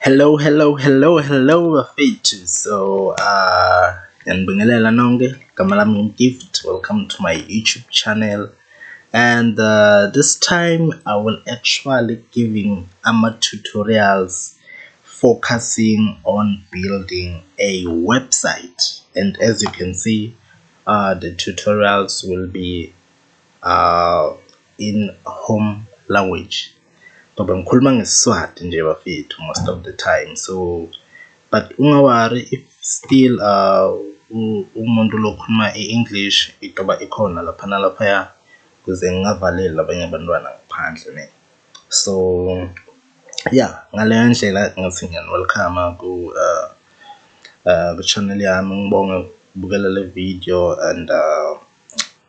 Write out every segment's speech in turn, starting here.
Hello bafethu. Ngiyanibingelela nonke, igama lami Gift. Welcome to my YouTube channel, and this time I will actually giving tutorials focusing on building a website. And as you can see, the tutorials will be in home language. Ngoba ngikhuluma ngeSiswati nje bafethu most of the time, so but ungawari if still umuntu lokhuluma i-English itoba ikhona lapha nalaphaya kuze ngingavalela abanye abantwana ngaphandle ne. So yeah, ngaleyo ndlela ngathi welcome ku channel yami. Ngibonge ukubukela le video, and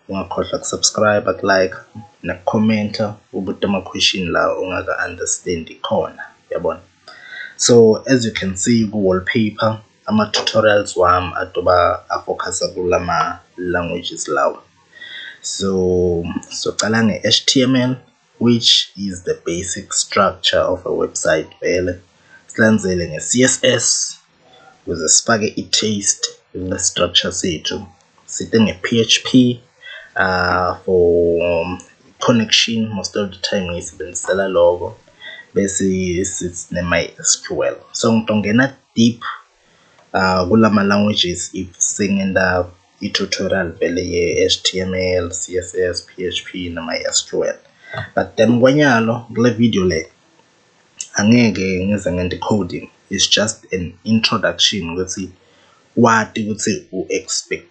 ungakhohlwa subscribe, like na comment ubuta ama question la ungaka understand khona, yabona. So as you can see ku wallpaper, ama tutorials wami atoba afocusa kulama languages lawo. So qala nge HTML, which is the basic structure of a website vele. Silandzele nge CSS ukuze sifake i-taste le structure sethu. Site nge PHP for connection, most of the time ngisebenzisela logo, bese sine MySQL. So ngitongena deep kulama languages if singenda i-tutorial vele ye HTML, CSS, PHP na MySQL. But then kwanyalo kule video le angeke ngize ngende coding. It's just an introduction ukuthi what ukuthi u-expect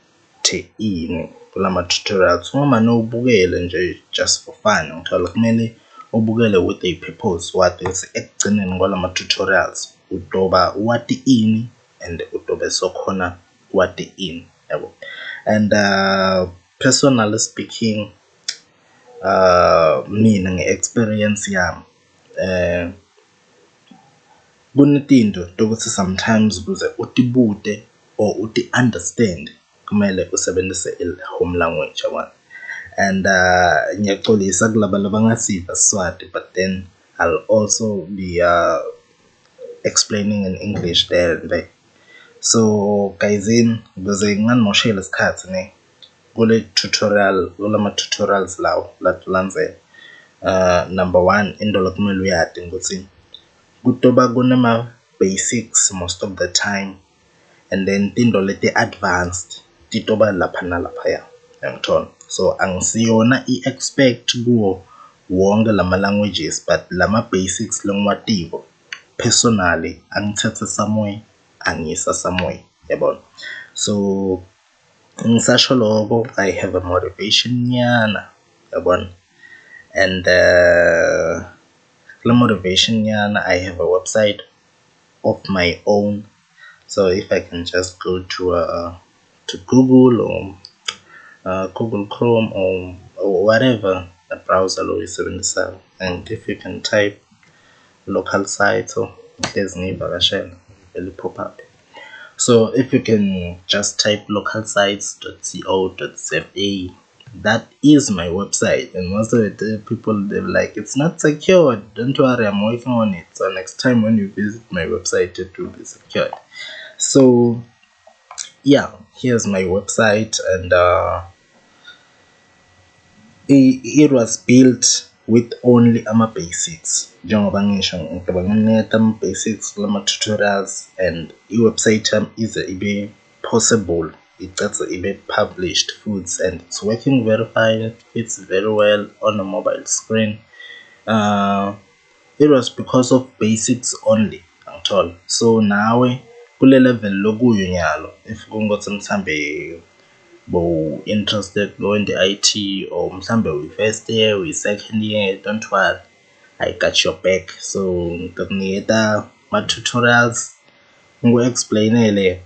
ini kulama tutorials. Uma nobukele nje just for fun, ngithola kumele ubukele with a purpose. What is ekugcineni kwalama tutorials utoba what ini and utobe sokhona what in, yabo. And personally speaking, mina nge-experience yami kunetinto tokuthi sometimes kuze utibude or uti understand kumele usebenzise home language yabona. And ngiyaxolisa kulaba labangasiva Swati, but then I'll also be explaining in English there and there. So guys, ukuze nginganimosheli isikhathi ne kule tutorial, kulama tutorials lawo latulandzela. Number 1, into lokumele uyati ukuthi kutoba kunema basics most of the time, and then tinto leti advanced titoba lapha nalaphaya, ngithola. So angisiyona i-expert kuwo wonke lama languages, but lama basics lengiwatiko personally angithatha somewhere angisa somewhere, yabona. So ngisasho lokho, I have a motivation nyana, yabona. And the motivation nyana, I have a website of my own. So if I can just go to Google or Google Chrome or whatever the browser is, and if you can type local sites, or there's nearby will pop up. So if you can just type localsites.co.za, that is my website. And most of the people, they're like, it's not secured. Don't worry, I'm working on it. So next time when you visit my website, it will be secured. So yeah, here's my website, and it was built with only basics. Njengoba ngisho ngicabanga basics kulama tutorials, and i-website is ibe possible, it's ibe published foods, and it's working very fine. It fits very well on a mobile screen. It was because of basics only, ngithola. So nawe kule level lokuyo nyalo, if kungothi mhlambe bo interested go in the IT, or mhlambe we first year, we second year, don't worry, I got your back. So ngikuniketa ma tutorials ngo explainele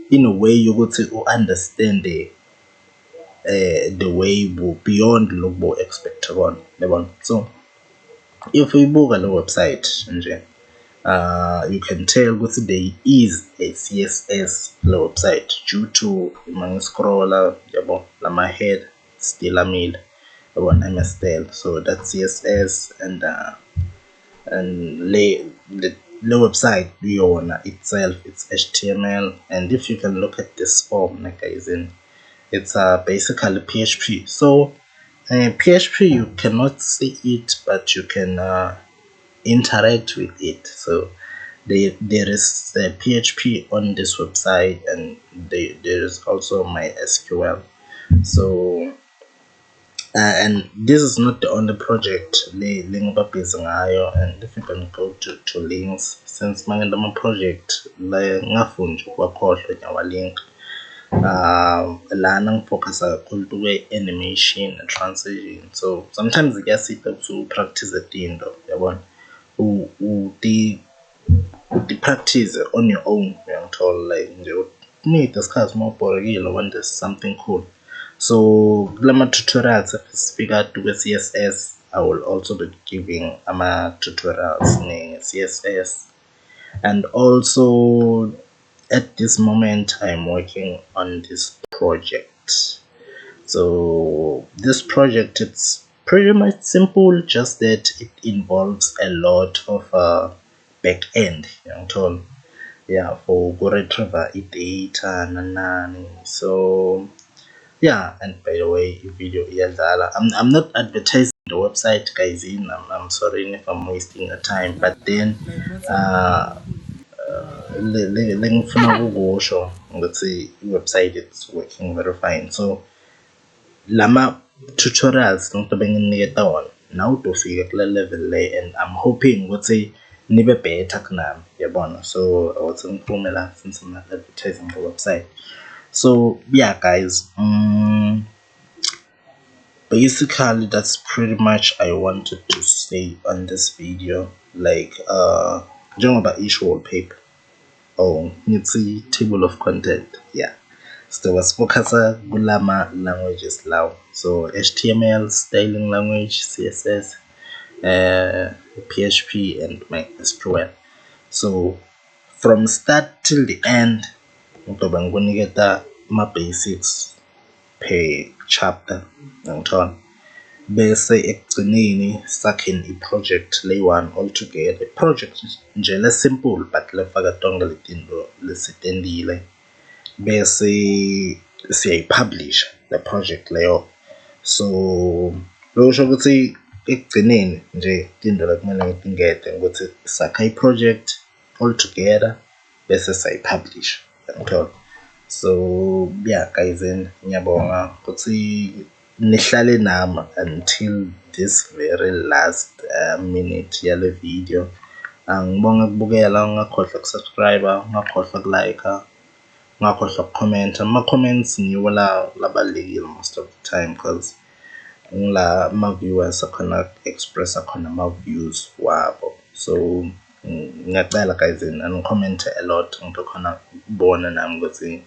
in a way ukuthi u understand the way beyond lokubo expect kona, yabona. So if you book on the website nje, you can tell ukuthi there is a CSS website due to scroller, yabo, lama head still amile, yabo, MSTL. So that's CSS, and the the website yona itself, it's HTML, and if you can look at this form, like guys, it's basically PHP. So PHP, you cannot see it, but you can interact with it. So there is PHP on this website, and there is also MySQL. So and this is not the only project busy ngayo. And if you can go to links, since my project la ngafunda kwakhohlwa nyawa link, lana ngifocus kakhulu kwe-animation and transition. So sometimes kuyasita to practice tinto, yabona, practice on your own, uyangithola, like nje need isikhathi uma ubhorekile when there's something cool. So kulama tutorials sifika kwe-CSS, I will also be giving ama-tutorials ne-CSS. And also at this moment I'm working on this project. So this project, it's pretty much simple, just that it involves a lot of back end, yeah, for retriever data nanani. So yeah, and by the way, video iyadlala. I'm not advertising the website, guys. I'm sorry if I'm wasting your time, but then lengifuna ukusho ukuthi i-website it's working very fine. So lama tutorials ngizobe nginiketa wona nawe utofika kule level le, and I'm hoping ukuthi nibe better kunami, yabona. So awuthi ngiphume la since I'm not advertising the website. So yeah, guys, basically that's pretty much I wanted to say on this video. Like njengoba isho wallpaper, it's a table of content, yeah. So wasifocus kulama languages lawo. So HTML, styling language, CSS, PHP, and MySQL. So from start till the end, ngizobe ngikuniketa ma-basics per chapter, ngithola, bese ekugcineni sakheni i-project leyi-one altogether. I-project nje le-simple but lefaka tonke letinto lesitendile, bese siyayipublisha le project leyo. So losho ukuthi ekugcineni nje into lekumele ngitingete ukuthi sakha i-project altogether bese sayipublisha, ngithola. So yeah, guys, ngiyabonga ukuthi nihlale nami until this very last minute yale video. Ngibonga ukubukela, ungakhohlwa ukusubscribe, ungakhohlwa ukulike, ungakhohlwa ukucomment. Ama-comments ngiwo labalulekile most of the time, because ngila ama-viewers akhona expressa khona ama-views wabo. So ngiyacela, guys, and a lot ngito khona ukubona nami ukuthi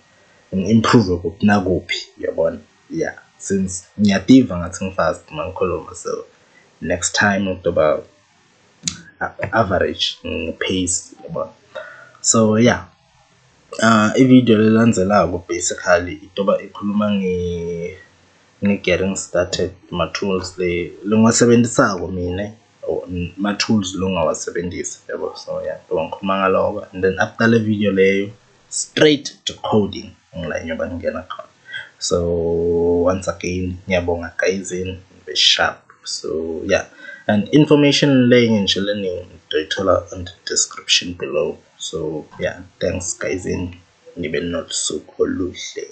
improve kuphi nakuphi, yabona. Yeah, since ngiyativa ngathi ngifast mangikhuluma. So next time ukuba average pace, yabona. So yeah, i-video lelandzelako basically itoba ikhuluma nge-getting started, ma-tools lengiwasebenzisako mina, ma-tools longawasebenzisa, yabo. So yeah, ngikhuluma ngaloko, and then after le video leyo straight to coding ngila nyoba ngingena khona. So once again ngiyabonga, guys, be sharp. So yeah, and information learning nje learning ngiyoyithola on the description below. So yeah, thanks, guys, nibe nosuku oluhle.